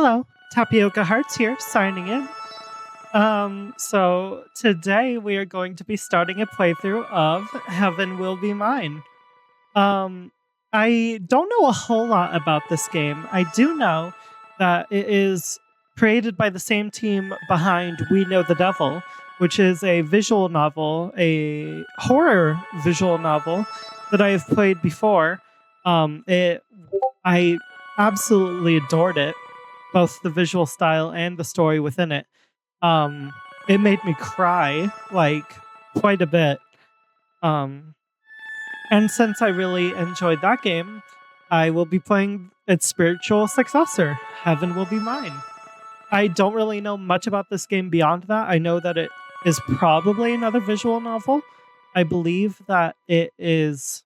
Hello, Tapioca Hearts here, signing in. So today we are going to be starting a playthrough of Heaven Will Be Mine. Um, I don't know a whole lot about this game. I do know that it is created by the same team behind We Know the Devil, which is a visual novel, a horror visual novel that I have played before. I absolutely adored it, both the visual style and the story within it. Um, it made me cry like quite a bit. Um, and since I really enjoyed that game, I will be playing its spiritual successor, Heaven Will Be Mine. I don't really know much about this game beyond that. I know that it is probably another visual novel. I believe that it is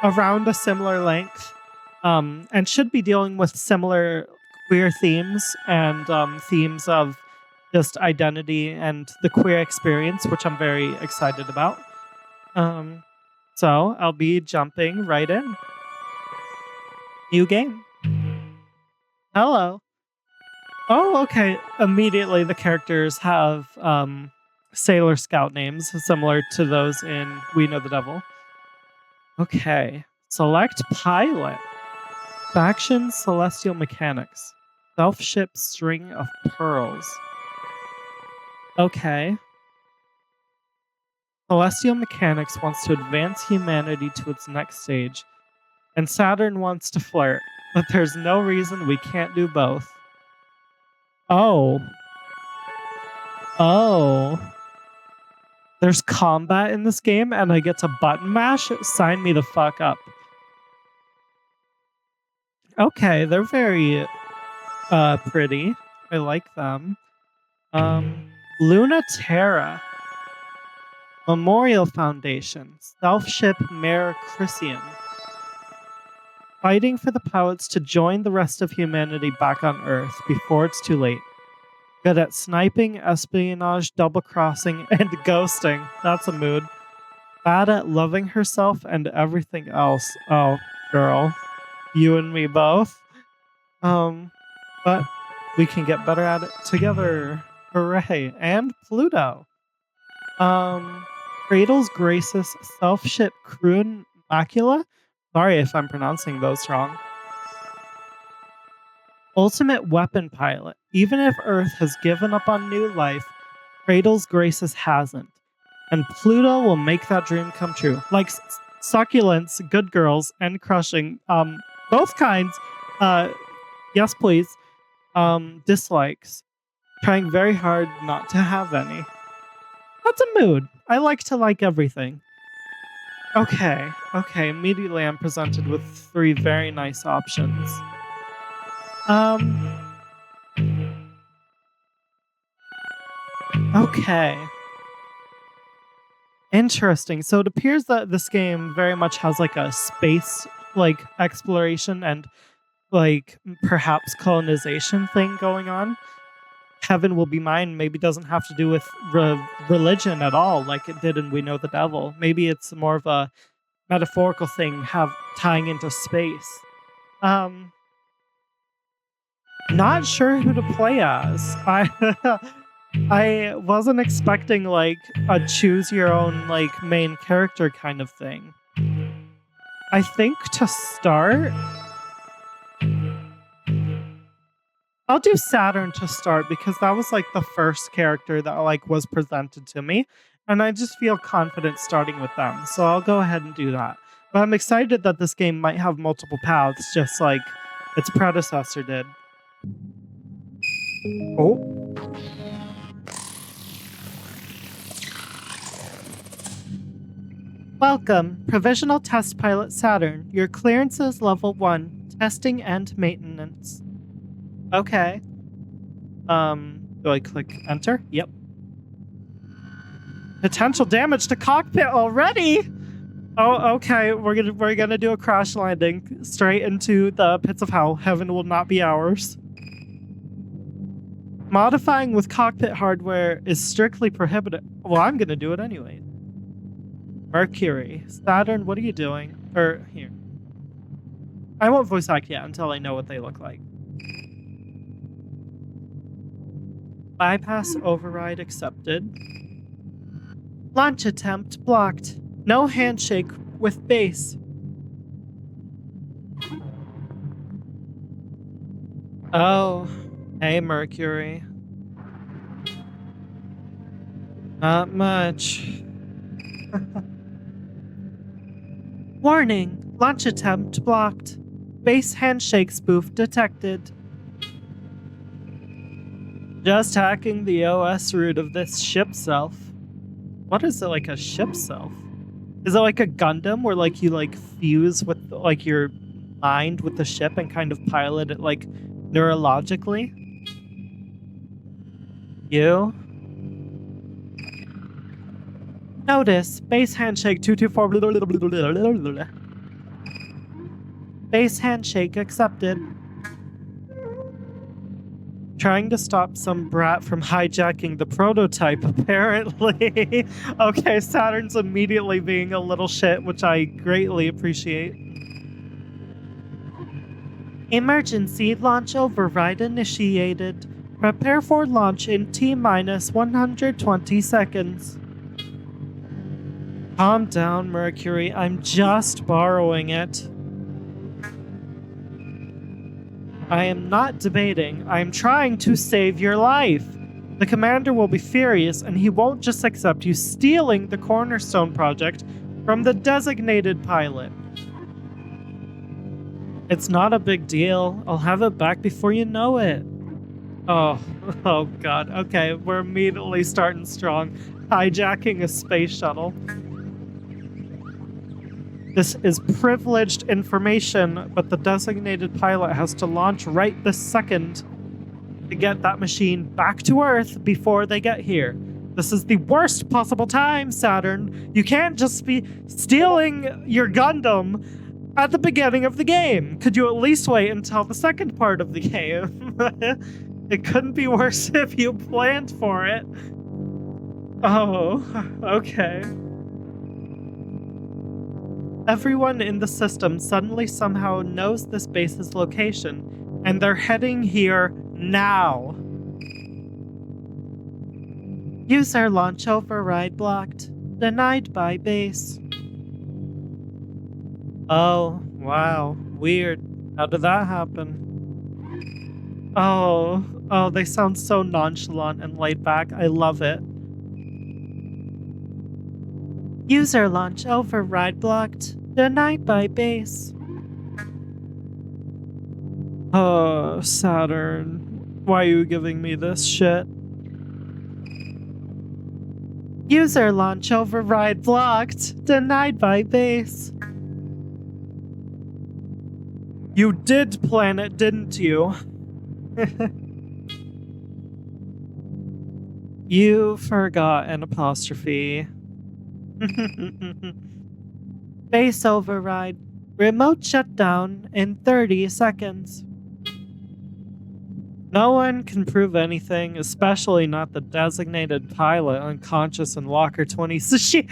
around a similar length, and should be dealing with similar queer themes and themes of just identity and the queer experience, which I'm very excited about. Um, so I'll be jumping right in. New game. Hello. Oh, okay. Immediately, the characters have Sailor Scout names similar to those in We Know the Devil. Okay. Select pilot. Faction Celestial Mechanics. Self-ship String of Pearls. Okay. Celestial Mechanics wants to advance humanity to its next stage, and Saturn wants to flirt, but there's no reason we can't do both. Oh. Oh. There's combat in this game, and I get to button mash? Sign me the fuck up. Okay, they're very pretty. I like them. Luna Terra. Memorial Foundation. Self-ship Mare Christian. Fighting for the pilots to join the rest of humanity back on Earth before it's too late. Good at sniping, espionage, double-crossing, and ghosting. That's a mood. Bad at loving herself and everything else. Oh, girl. You and me both. But we can get better at it together. Hooray. And Pluto. Cradle's Grace's self-ship Croon Macula. Sorry if I'm pronouncing those wrong. Ultimate weapon pilot. Even if Earth has given up on new life, Cradle's Grace's hasn't. And Pluto will make that dream come true. Like succulents, good girls, and crushing. Both kinds. Yes, please. Dislikes. Trying very hard not to have any. That's a mood. I like to like everything. Okay. Immediately I'm presented with 3 very nice options. Okay. Interesting. So it appears that this game very much has like a space like exploration and like perhaps colonization thing going on. Heaven Will Be Mine maybe doesn't have to do with religion at all, like it did in We Know the Devil. Maybe it's more of a metaphorical thing tying into space. Not sure who to play as. I wasn't expecting like a choose your own like main character kind of thing. I think to start, I'll do Saturn to start because that was like the first character that like was presented to me, and I just feel confident starting with them. So I'll go ahead and do that. But I'm excited that this game might have multiple paths, just like its predecessor did. Oh. Welcome, Provisional Test Pilot Saturn. Your clearance is level 1, testing and maintenance. Okay. Do I click enter? Yep. Potential damage to cockpit already? Oh, okay. We're gonna do a crash landing straight into the pits of hell. Heaven will not be ours. Modifying with cockpit hardware is strictly prohibited. Well, I'm gonna do it anyway. Mercury. Saturn, what are you doing? Here. I won't voice act yet until I know what they look like. Bypass override accepted. Launch attempt blocked. No handshake with base. Oh, hey Mercury. Not much. Warning, launch attempt blocked. Base handshake spoof detected. Just hacking the OS root of this ship self. What is it, like a ship self? Is it like a Gundam where like you like fuse with like your mind with the ship and kind of pilot it like neurologically? You? Notice, base handshake 224. Base handshake accepted. Trying to stop some brat from hijacking the prototype, apparently. Okay, Saturn's immediately being a little shit, which I greatly appreciate. Emergency launch override initiated. Prepare for launch in T-minus 120 seconds. Calm down, Mercury. I'm just borrowing it. I am not debating. I am trying to save your life. The commander will be furious, and he won't just accept you stealing the Cornerstone project from the designated pilot. It's not a big deal. I'll have it back before you know it. Oh god. Okay, we're immediately starting strong. Hijacking a space shuttle. This is privileged information, but the designated pilot has to launch right this second to get that machine back to Earth before they get here. This is the worst possible time, Saturn. You can't just be stealing your Gundam at the beginning of the game. Could you at least wait until the second part of the game? It couldn't be worse if you planned for it. Oh, okay. Everyone in the system suddenly somehow knows this base's location, and they're heading here now. User launch override blocked. Denied by base. Oh, wow. Weird. How did that happen? Oh, they sound so nonchalant and laid back. I love it. User launch override blocked. Denied by base. Oh, Saturn. Why are you giving me this shit? User launch override blocked. Denied by base. You did plan it, didn't you? You forgot an apostrophe. Base override. Remote shutdown in 30 seconds. No one can prove anything, especially not the designated pilot unconscious in locker 20. So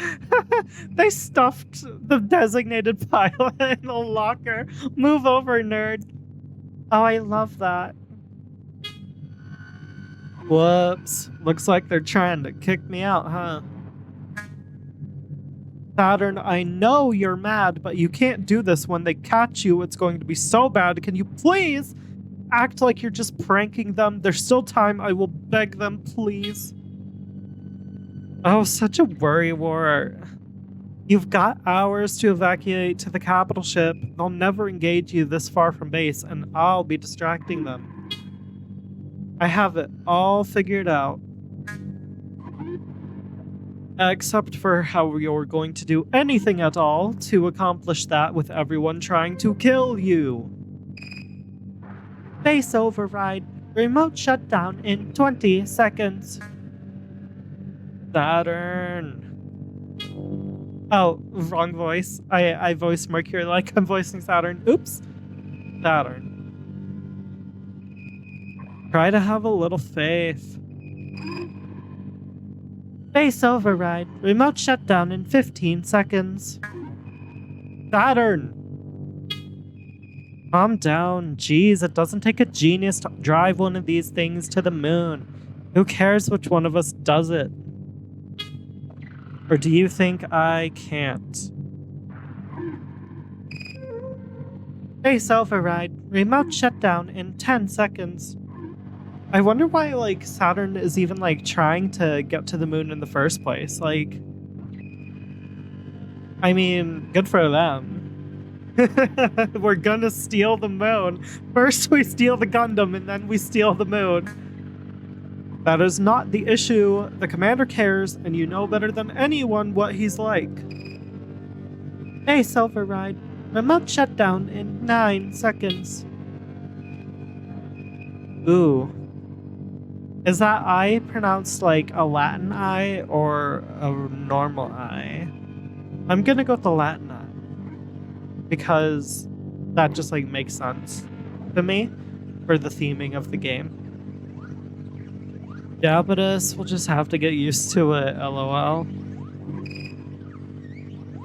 they stuffed the designated pilot in a locker. Move over, nerd. Oh, I love that. Whoops. Looks like they're trying to kick me out, huh? Saturn, I know you're mad, but you can't do this. When they catch you, it's going to be so bad. Can you please act like you're just pranking them? There's still time. I will beg them, please. Oh, such a worrywart. You've got hours to evacuate to the capital ship. They'll never engage you this far from base, and I'll be distracting them. I have it all figured out. Except for how you're going to do anything at all to accomplish that with everyone trying to kill you. Base override. Remote shutdown in 20 seconds. Saturn. Oh, wrong voice. I voiced Mercury like I'm voicing Saturn. Oops. Saturn. Try to have a little faith. Base override. Remote shutdown in 15 seconds. Saturn! Calm down. Jeez, it doesn't take a genius to drive one of these things to the moon. Who cares which one of us does it? Or do you think I can't? Base override. Remote shutdown in 10 seconds. I wonder why, like, Saturn is even, like, trying to get to the moon in the first place. Like, I mean, good for them. We're gonna steal the moon. First we steal the Gundam, and then we steal the moon. That is not the issue. The commander cares, and you know better than anyone what he's like. Base override. Remote shutdown in 9 seconds. Ooh. Is that I pronounced like a Latin I or a normal I? I'm gonna go with the Latin I. Because that just like makes sense to me for the theming of the game. Yeah, but we'll just have to get used to it, lol.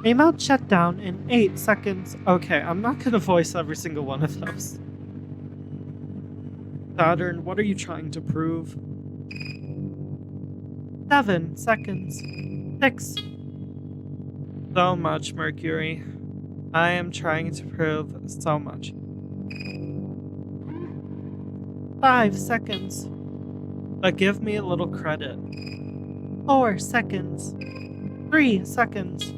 Remote shutdown in 8 seconds. Okay, I'm not gonna voice every single one of those. Saturn, what are you trying to prove? 7 seconds. 6. So much, Mercury. I am trying to prove so much. 5 seconds. But give me a little credit. 4 seconds. 3 seconds.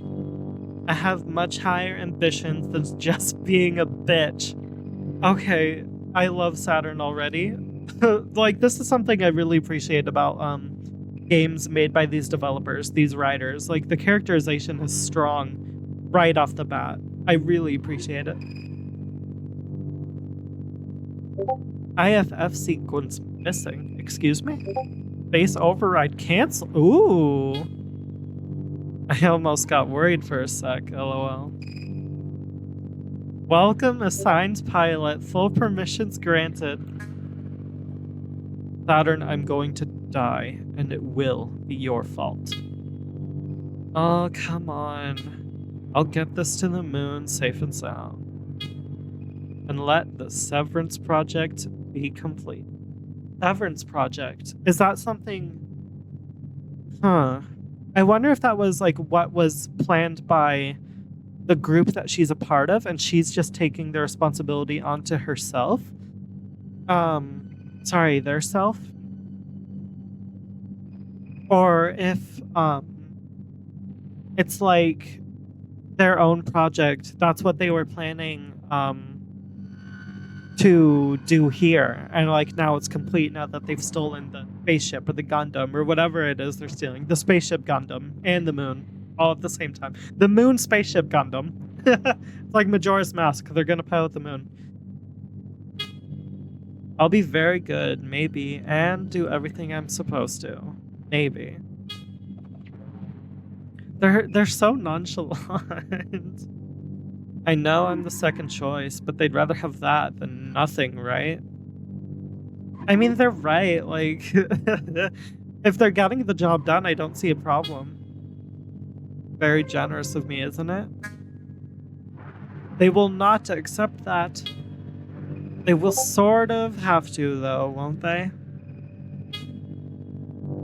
I have much higher ambitions than just being a bitch. Okay, I love Saturn already. Like, this is something I really appreciate about games made by these developers, these writers. Like, the characterization is strong right off the bat. I really appreciate it. IFF sequence missing. Excuse me? Base override cancel. Ooh. I almost got worried for a sec, lol. Welcome, assigned pilot. Full permissions granted. Saturn, I'm going to die, and it will be your fault. Oh, come on. I'll get this to the moon safe and sound. And let the Severance Project be complete. Severance Project. Is that something... Huh. I wonder if that was, like, what was planned by the group that she's a part of, and she's just taking the responsibility onto herself. Sorry, their self? Or if, it's like their own project. That's what they were planning, to do here. And, like, now it's complete now that they've stolen the spaceship or the Gundam or whatever it is they're stealing. The spaceship Gundam and the moon all at the same time. The moon spaceship Gundam. It's like Majora's Mask. They're gonna pilot the moon. I'll be very good, maybe, and do everything I'm supposed to. Maybe. They're so nonchalant. I know I'm the second choice, but they'd rather have that than nothing, right? I mean, they're right. Like, if they're getting the job done, I don't see a problem. Very generous of me, isn't it? They will not accept that. They will sort of have to, though, won't they?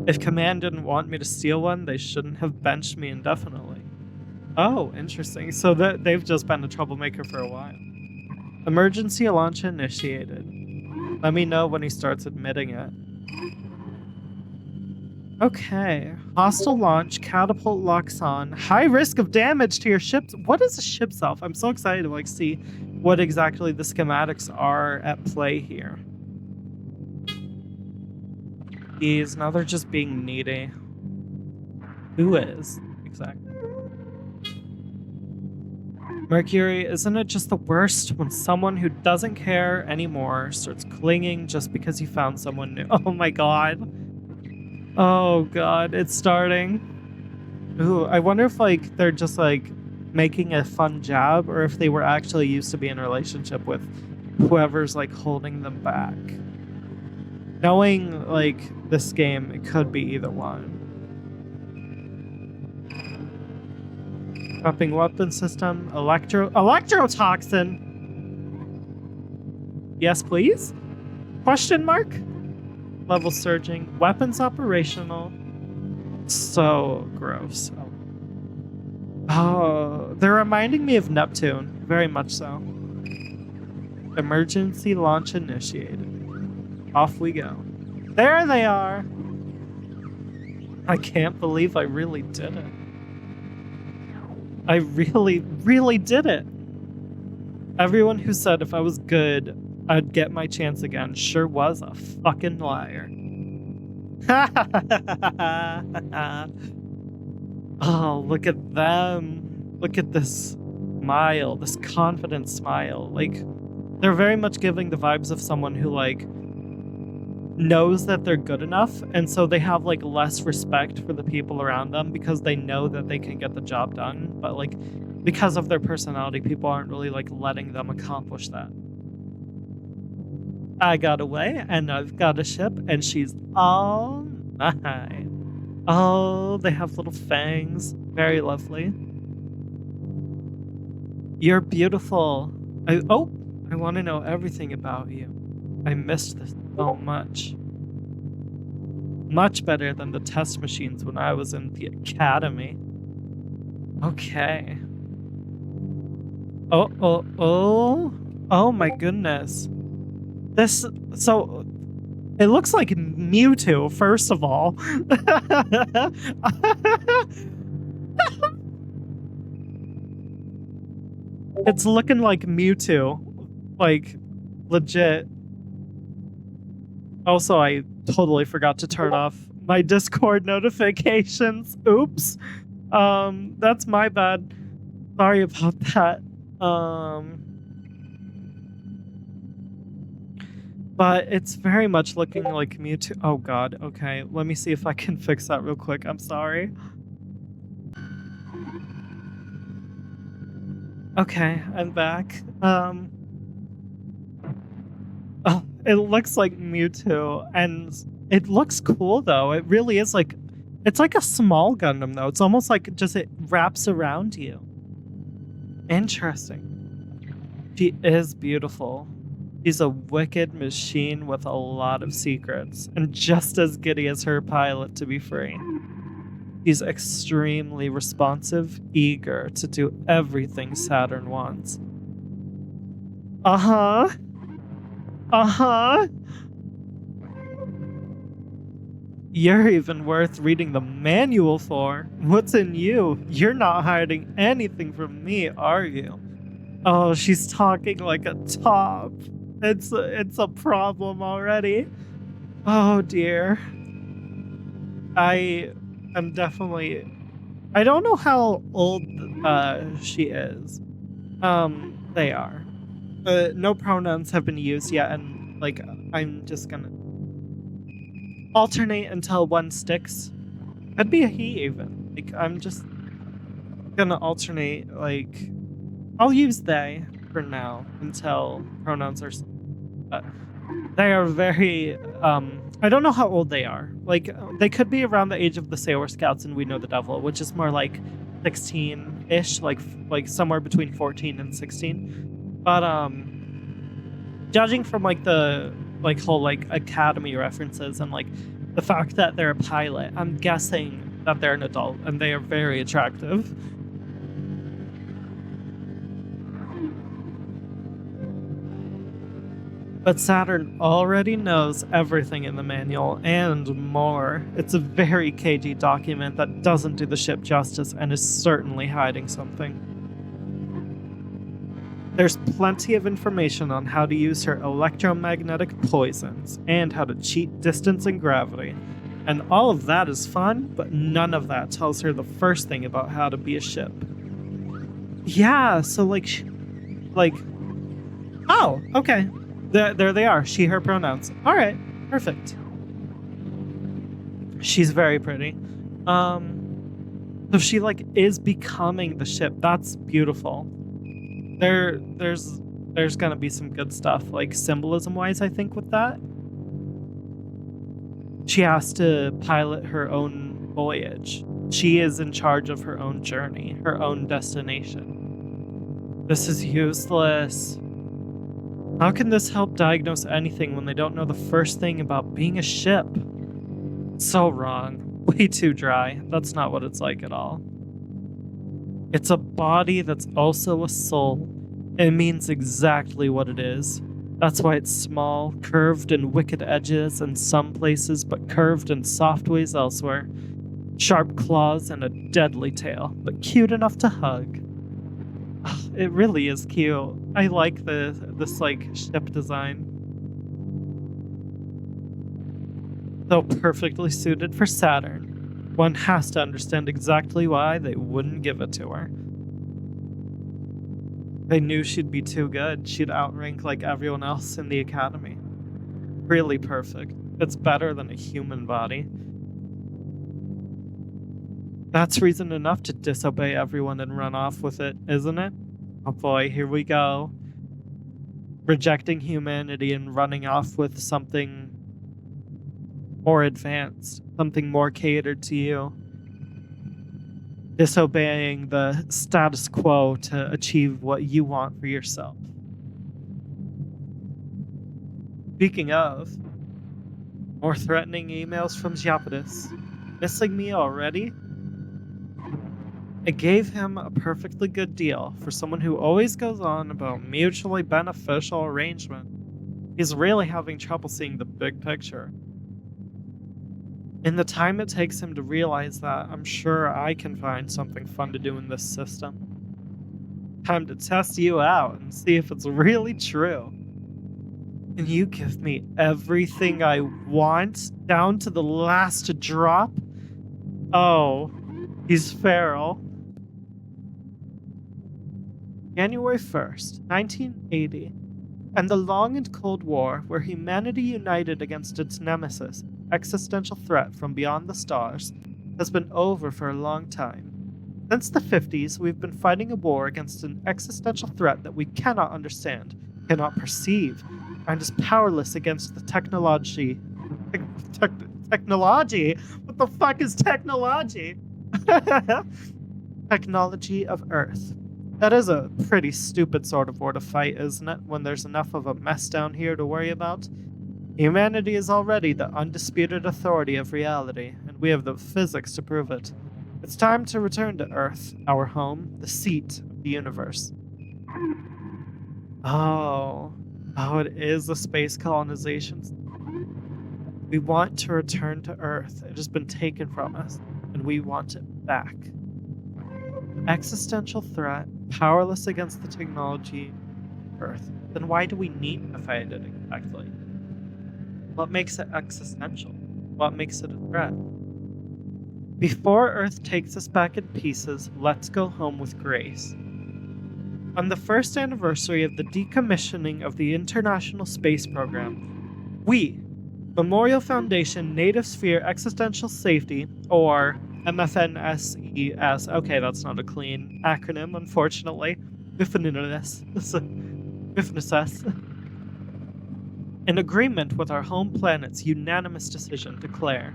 If Command didn't want me to steal one, they shouldn't have benched me indefinitely. Oh, interesting. So they've just been a troublemaker for a while. Emergency launch initiated. Let me know when he starts admitting it. Okay. Hostile launch. Catapult locks on. High risk of damage to your ship. What is a ship self? I'm so excited to, like, see what exactly the schematics are at play here. Jeez, now they're just being needy. Who is? Exactly. Mercury, isn't it just the worst when someone who doesn't care anymore starts clinging just because he found someone new? Oh my god. Oh god, it's starting. Ooh, I wonder if, like, they're just, like, making a fun jab, or if they were actually used to be in a relationship with whoever's, like, holding them back. Knowing, like, this game, it could be either one. Dropping weapon system, electrotoxin. Yes, please? Question mark? level surging. Weapons operational. So gross. Oh, they're reminding me of Neptune. Very much so. Emergency launch initiated. Off we go. There they are! I can't believe I really did it. I really, really did it. Everyone who said if I was good, I'd get my chance again sure was a fucking liar. Oh, look at them. Look at this smile, this confident smile. Like, they're very much giving the vibes of someone who, like, knows that they're good enough, and so they have, like, less respect for the people around them because they know that they can get the job done, but, like, because of their personality, people aren't really, like, letting them accomplish that. I got away, and I've got a ship, and she's all mine. Oh, they have little fangs. Very lovely. You're beautiful. I want to know everything about you. I missed this so much. Much better than the test machines when I was in the academy. Okay. Oh my goodness. So it looks like Mewtwo, first of all. It's looking like Mewtwo. Like, legit. Also, I totally forgot to turn off my Discord notifications. Oops. That's my bad. Sorry about that. But it's very much looking like Mewtwo. Oh god, okay. Let me see if I can fix that real quick. I'm sorry. Okay, I'm back. Oh, it looks like Mewtwo, and it looks cool though. It really is like, it's like a small Gundam though. It's almost like just it wraps around you. Interesting. She is beautiful. She's a wicked machine with a lot of secrets, and just as giddy as her pilot to be free. He's extremely responsive, eager to do everything Saturn wants. Uh-huh. Uh-huh. You're even worth reading the manual for. What's in you? You're not hiding anything from me, are you? Oh, she's talking like a top. It's a problem already. Oh dear. I'm definitely... I don't know how old she is. They are. No pronouns have been used yet, and like I'm just gonna alternate until one sticks. Could be a he even. Like I'm just gonna alternate. Like I'll use they for now until pronouns are. They are very. I don't know how old they are. Like they could be around the age of the Sailor Scouts and We Know the Devil, which is more like 16-ish, like somewhere between 14 and 16. But judging from like the whole like academy references and like the fact that they're a pilot, I'm guessing that they're an adult and they are very attractive. But Saturn already knows everything in the manual and more. It's a very cagey document that doesn't do the ship justice and is certainly hiding something. There's plenty of information on how to use her electromagnetic poisons and how to cheat distance and gravity. And all of that is fun, but none of that tells her the first thing about how to be a ship. Yeah, so oh, okay. There they are. She, her pronouns. All right, perfect. She's very pretty. So she like is becoming the ship. That's beautiful. There's gonna be some good stuff, like symbolism wise, I think, with that. She has to pilot her own voyage. She is in charge of her own journey, her own destination. This is useless. How can this help diagnose anything when they don't know the first thing about being a ship? So wrong. Way too dry. That's not what it's like at all. It's a body that's also a soul. It means exactly what it is. That's why it's small, curved and wicked edges in some places, but curved in soft ways elsewhere. Sharp claws and a deadly tail, but cute enough to hug. It really is cute. I like this like ship design. Though perfectly suited for Saturn, one has to understand exactly why they wouldn't give it to her. They knew she'd be too good. She'd outrank like everyone else in the academy. Really perfect. It's better than a human body. That's reason enough to disobey everyone and run off with it, isn't it? Oh boy, here we go. Rejecting humanity and running off with something more advanced, something more catered to you. Disobeying the status quo to achieve what you want for yourself. Speaking of, more threatening emails from Japadis. Missing me already? I gave him a perfectly good deal for someone who always goes on about mutually beneficial arrangement. He's really having trouble seeing the big picture. In the time it takes him to realize that, I'm sure I can find something fun to do in this system. Time to test you out and see if it's really true. Can you give me everything I want, down to the last drop? Oh, he's feral. January 1st, 1980, and the long and cold war where humanity united against its nemesis, existential threat from beyond the stars, has been over for a long time. Since the 50s, we've been fighting a war against an existential threat that we cannot understand, cannot perceive, and is powerless against the technology. Technology? What the fuck is technology? Technology of Earth. That is a pretty stupid sort of war to fight, isn't it, when there's enough of a mess down here to worry about? Humanity is already the undisputed authority of reality, and we have the physics to prove it. It's time to return to Earth, our home, the seat of the universe. Oh, it is a space colonization. We want to return to Earth. It has been taken from us, and we want it back. Existential threat, powerless against the technology of Earth. Then why do we need to fight it exactly? What makes it existential? What makes it a threat? Before Earth takes us back in pieces, let's go home with grace. On the first anniversary of the decommissioning of the International Space Program, we, Memorial Foundation Native Sphere Existential Safety, or MFNSES, okay, that's not a clean acronym, unfortunately. In agreement with our home planet's unanimous decision, declare,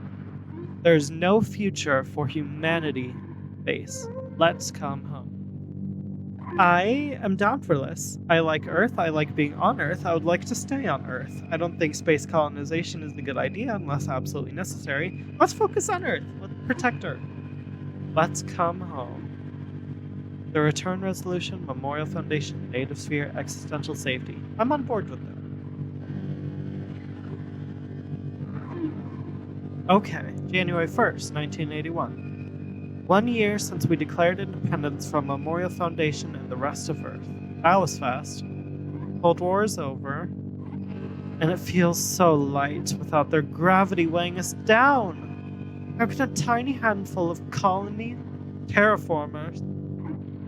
there is no future for humanity in space. Let's come home. I am down for this. I like Earth. I like being on Earth. I would like to stay on Earth. I don't think space colonization is a good idea unless absolutely necessary. Let's focus on Earth. Let's protect Earth. Let's come home. The Return Resolution, Memorial Foundation, Native Sphere, Existential Safety. I'm on board with that. Okay, January 1st, 1981. 1 year since we declared independence from Memorial Foundation and the rest of Earth. That was fast. Cold War is over, and it feels so light without their gravity weighing us down. How can a tiny handful of colony terraformers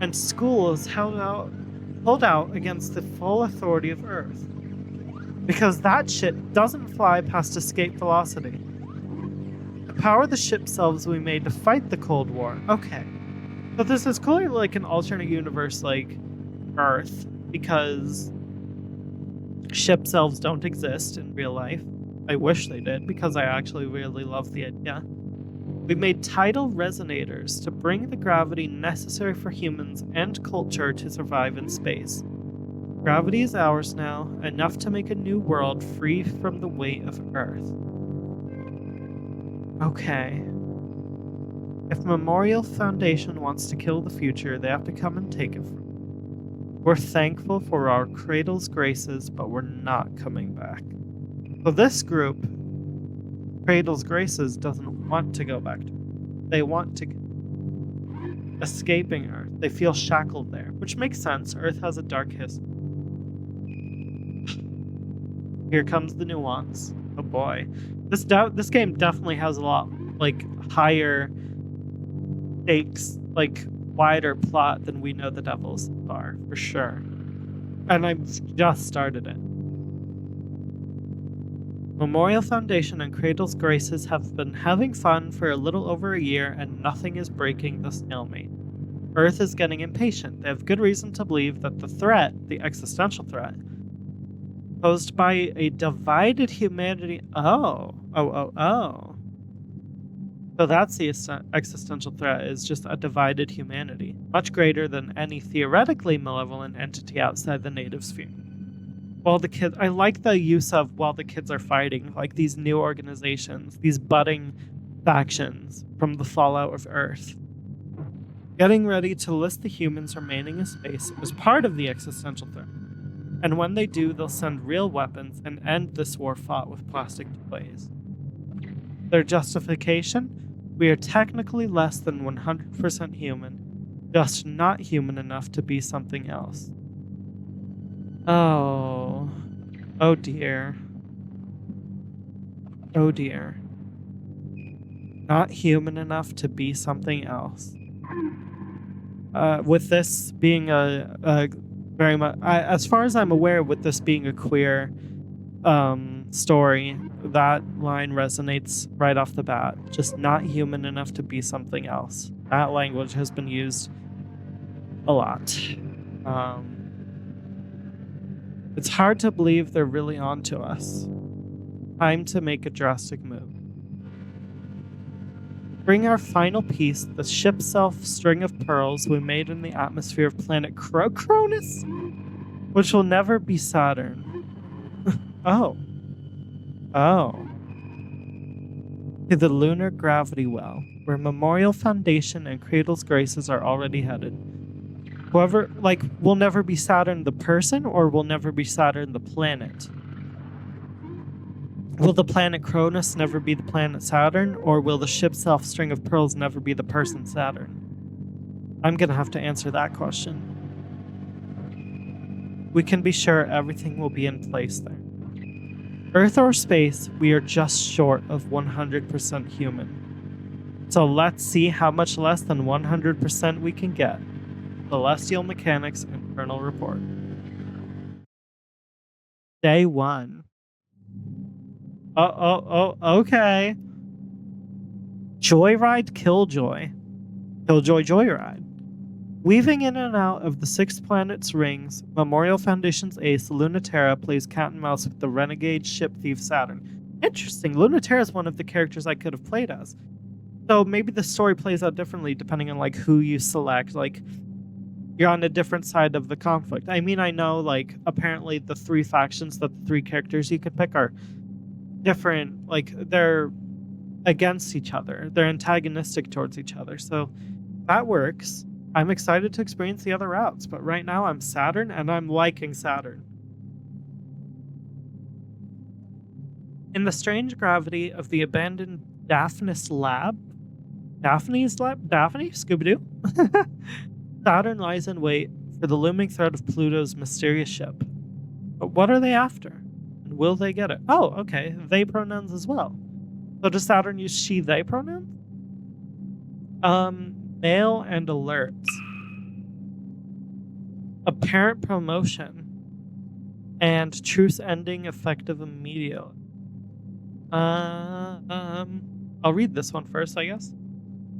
and schools hold out against the full authority of Earth? Because that shit doesn't fly past escape velocity. Power the ship selves we made to fight the Cold War. Okay. So this is clearly like an alternate universe like Earth, because ship selves don't exist in real life. I wish they did, because I actually really love the idea. We made tidal resonators to bring the gravity necessary for humans and culture to survive in space. Gravity is ours now, enough to make a new world free from the weight of Earth. Okay. If Memorial Foundation wants to kill the future, they have to come and take it from us. We're thankful for our cradle's graces, but we're not coming back. So this group, Cradle's Graces, doesn't want to go back to Earth. They want to escaping Earth. They feel shackled there, which makes sense. Earth has a dark history. Here comes the nuance. Oh boy. This game definitely has a lot like higher stakes, like wider plot than We Know the Devils are, for sure. And I've just started it. Memorial Foundation and Cradle's Graces have been having fun for a little over a year, and nothing is breaking the stalemate. Earth is getting impatient. They have good reason to believe that the threat, the existential threat, posed by a divided humanity. Oh. So that's the existential threat, is just a divided humanity, much greater than any theoretically malevolent entity outside the native sphere. While the kids, I like the use of while the kids are fighting, like these new organizations, these budding factions from the fallout of Earth. Getting ready to list the humans remaining in space is part of the existential threat. And when they do, they'll send real weapons and end this war fought with plastic toys. Their justification? We are technically less than 100% human, just not human enough to be something else. Oh. Oh dear. Oh dear. Not human enough to be something else. With this being a very much, as far as I'm aware, with this being a queer story, that line resonates right off the bat. Just not human enough to be something else. That language has been used a lot. It's hard to believe they're really on to us. Time to make a drastic move. Bring our final piece, the ship string of pearls we made in the atmosphere of planet Cronus, which will never be Saturn. Oh. To the lunar gravity well, where Memorial Foundation and Cradle's Graces are already headed. Whoever, will never be Saturn the person, or will never be Saturn the planet? Will the planet Cronus never be the planet Saturn, or will the ship string of pearls never be the person Saturn? I'm gonna have to answer that question. We can be sure everything will be in place there. Earth or space, we are just short of 100% human. So let's see how much less than 100% we can get. Celestial Mechanics Internal Report. Day 1. Okay. Joyride Killjoy. Killjoy Joyride. Weaving in and out of the Six Planets rings, Memorial Foundation's ace, Lunaterra, plays cat and mouse with the renegade ship thief Saturn. Interesting. Lunaterra is one of the characters I could have played as. So maybe the story plays out differently depending on who you select. You're on a different side of the conflict. I mean, I know apparently the three factions that the three characters you could pick are different. They're against each other. They're antagonistic towards each other. So that works. I'm excited to experience the other routes, but right now I'm Saturn, and I'm liking Saturn. In the strange gravity of the abandoned Daphnis lab, Scooby-Doo? Saturn lies in wait for the looming threat of Pluto's mysterious ship. But what are they after? And will they get it? Oh, okay, they pronouns as well. So does Saturn use she, they pronouns? Mail and alerts. Apparent promotion. And truce ending effective immediately. I'll read this one first, I guess.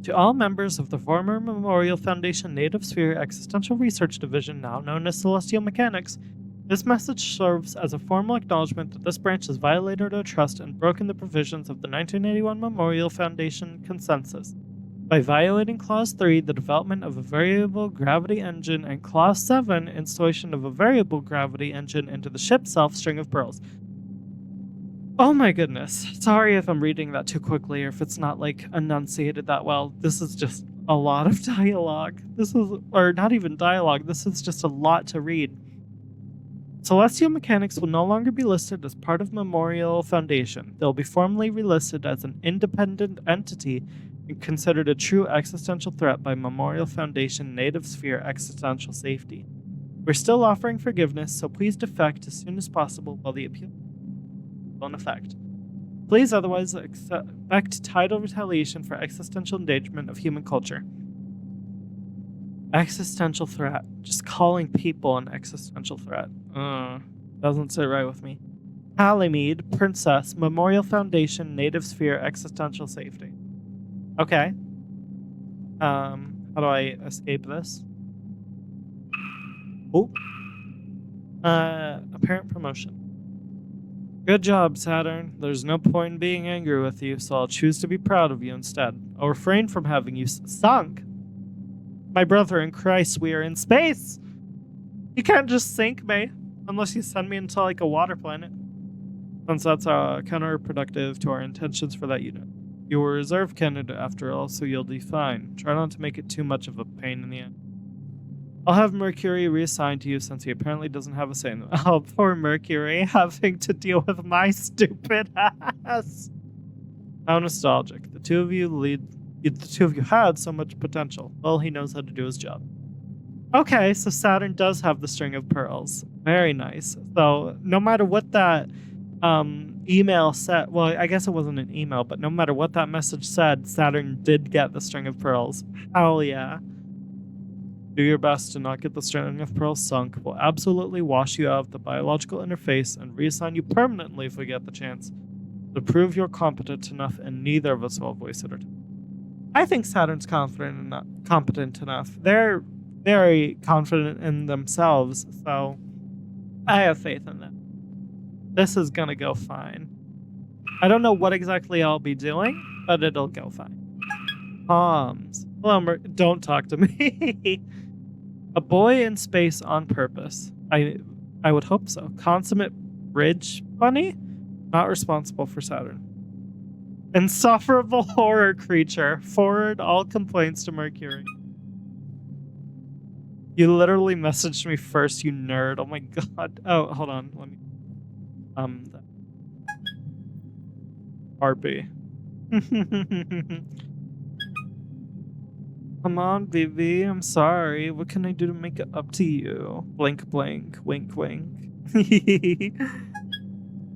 To all members of the former Memorial Foundation Native Sphere Existential Research Division, now known as Celestial Mechanics, this message serves as a formal acknowledgement that this branch has violated our trust and broken the provisions of the 1981 Memorial Foundation Consensus. By violating Clause 3, the development of a variable gravity engine, and Clause 7, installation of a variable gravity engine into the ship self string of pearls. Oh my goodness. Sorry if I'm reading that too quickly or if it's not like enunciated that well. This is just a lot of dialogue. Or not even dialogue, this is just a lot to read. Celestial Mechanics will no longer be listed as part of Memorial Foundation. They'll be formally relisted as an independent entity and considered a true existential threat by Memorial Foundation Native Sphere Existential Safety. We're still offering forgiveness, so please defect as soon as possible while the appeal is in effect. Please otherwise expect tidal retaliation for existential endangerment of human culture. Existential threat. Just calling people an existential threat. Doesn't sit right with me. Halimede, Princess, Memorial Foundation, Native Sphere, Existential Safety. Okay. How do I escape this? Oh. Apparent promotion. Good job, Saturn. There's no point in being angry with you, so I'll choose to be proud of you instead. I'll refrain from having you sunk. My brother in Christ, we are in space! You can't just sink me, unless you send me into, like, a water planet. Since that's counterproductive to our intentions for that unit. You were a reserve candidate after all, so you'll be fine. Try not to make it too much of a pain in the end. I'll have Mercury reassigned to you since he apparently doesn't have a say in it. Oh, poor Mercury, having to deal with my stupid ass. How nostalgic. The two of you had so much potential. Well, he knows how to do his job. Okay, so Saturn does have the string of pearls. Very nice. So no matter what that email said, well, I guess it wasn't an email, but no matter what that message said, Saturn did get the string of pearls. Hell yeah. Do your best to not get the string of pearls sunk. We'll absolutely wash you out of the biological interface and reassign you permanently if we get the chance. To prove you're competent enough, and neither of us will voice it or I think Saturn's competent enough. They're very confident in themselves, so I have faith in them. This is gonna go fine. I don't know what exactly I'll be doing, but it'll go fine. Palms. Hello, don't talk to me. A boy in space on purpose. I would hope so. Consummate bridge bunny? Not responsible for Saturn. Insufferable horror creature. Forward all complaints to Mercury. You literally messaged me first, you nerd. Oh my god. Oh, hold on. Let me... RB. Come on, baby. I'm sorry. What can I do to make it up to you? Blink, blink. Wink, wink.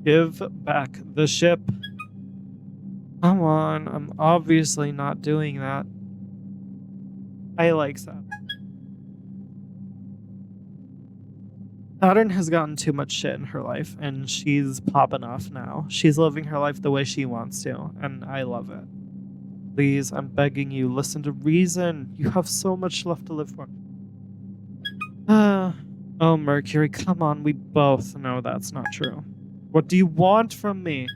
Give back the ship. Come on. I'm obviously not doing that. I like that. Saturn has gotten too much shit in her life, and she's popping off now. She's living her life the way she wants to, and I love it. Please, I'm begging you, listen to reason. You have so much left to live for. Oh, Mercury, come on. We both know that's not true. What do you want from me?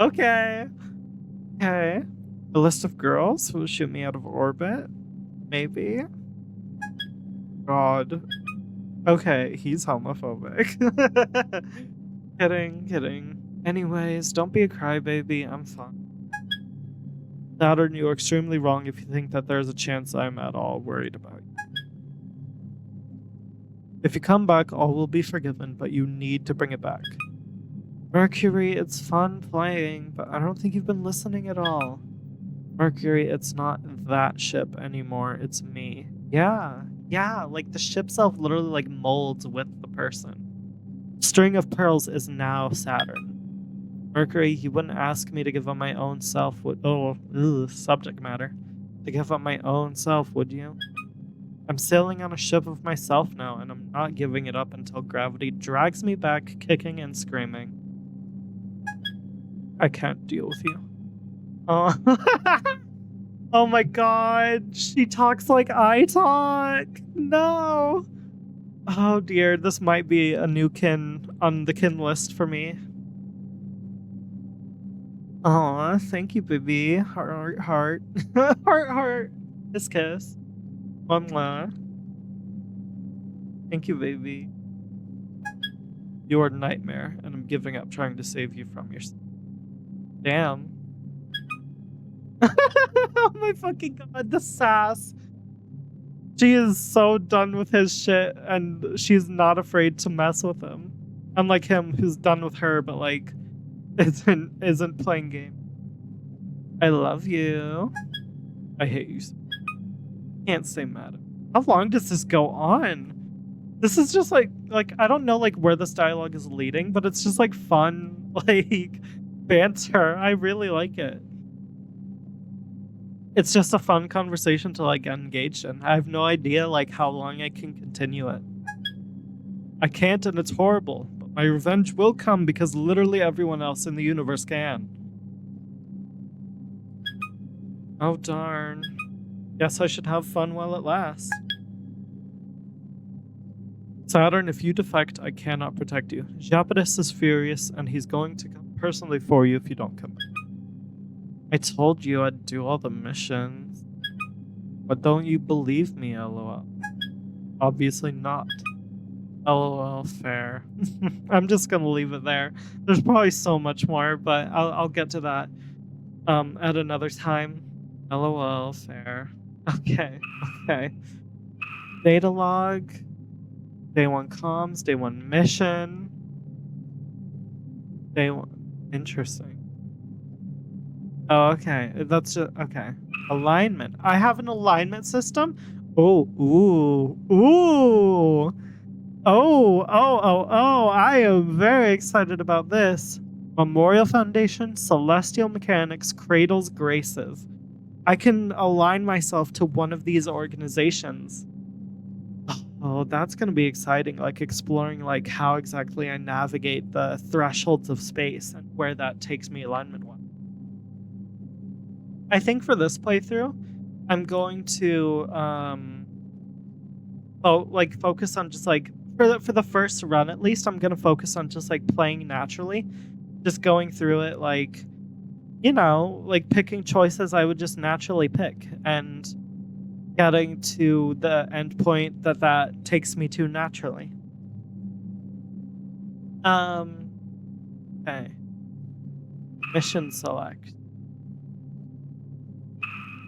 Okay. Okay. A list of girls who will shoot me out of orbit? Maybe? God. Okay, he's homophobic. Kidding. Anyways, don't be a crybaby. I'm fine. Saturn, you are extremely wrong if you think that there's a chance I'm at all worried about you. If you come back, all will be forgiven, but you need to bring it back. Mercury, it's fun playing, but I don't think you've been listening at all. Mercury, it's not that ship anymore, it's me. Yeah, like the ship self literally like molds with the person. String of Pearls is now Saturn. Mercury, you wouldn't ask me to give up my own self, subject matter. To give up my own self, would you? I'm sailing on a ship of myself now, and I'm not giving it up until gravity drags me back, kicking and screaming. I can't deal with you. Oh, oh my god, she talks like I talk. No. Oh dear, this might be a new kin on the kin list for me. Aw, thank you, baby. Heart, heart, heart, heart. Kiss, kiss. Mwah. Thank you, baby. You are a nightmare, and I'm giving up trying to save you from yourself. Damn. Oh my fucking god, the sass. She is so done with his shit, and she's not afraid to mess with him. Unlike him, who's done with her, but like isn't playing game. I love you. I hate you. Can't say madam. How long does this go on? This is just like I don't know like where this dialogue is leading, but it's just like fun like banter. I really like it. It's just a fun conversation to like get engaged in. I have no idea like how long I can continue it. I can't, and it's horrible. But my revenge will come because literally everyone else in the universe can. Oh darn. Guess I should have fun while it lasts. Saturn, if you defect, I cannot protect you. Japadis is furious, and he's going to come personally for you if you don't come back. I told you I'd do all the missions. But don't you believe me, lol? Obviously not. LOL, fair. I'm just gonna leave it there. There's probably so much more, but I'll get to that at another time. LOL, fair. Okay, okay. Data log. Day 1 comms, day 1 mission. Day 1. Interesting. Oh, okay. That's just okay. Alignment. I have an alignment system. Oh, ooh, ooh. Oh. I am very excited about this. Memorial Foundation, Celestial Mechanics, Cradle's Graces. I can align myself to one of these organizations. Oh, that's going to be exciting, like exploring like how exactly I navigate the thresholds of space and where that takes me alignment-wise. I think for this playthrough, I'm going to focus on just like for the first run at least, I'm going to focus on just like playing naturally, just going through it like like picking choices I would just naturally pick and getting to the end point that takes me to naturally. Okay. Mission select.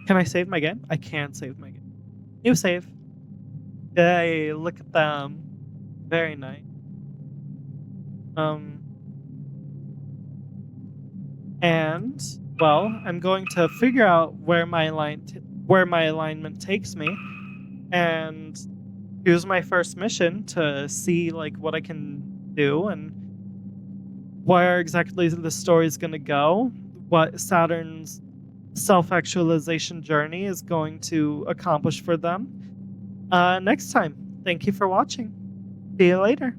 Can I save my game? I can't save my game. New save. Hey, look at them. Very nice. And well, I'm going to figure out where my alignment takes me, and use my first mission to see like what I can do and where exactly the story is going to go, what Saturn's self-actualization journey is going to accomplish for them next time. Thank you for watching. See you later.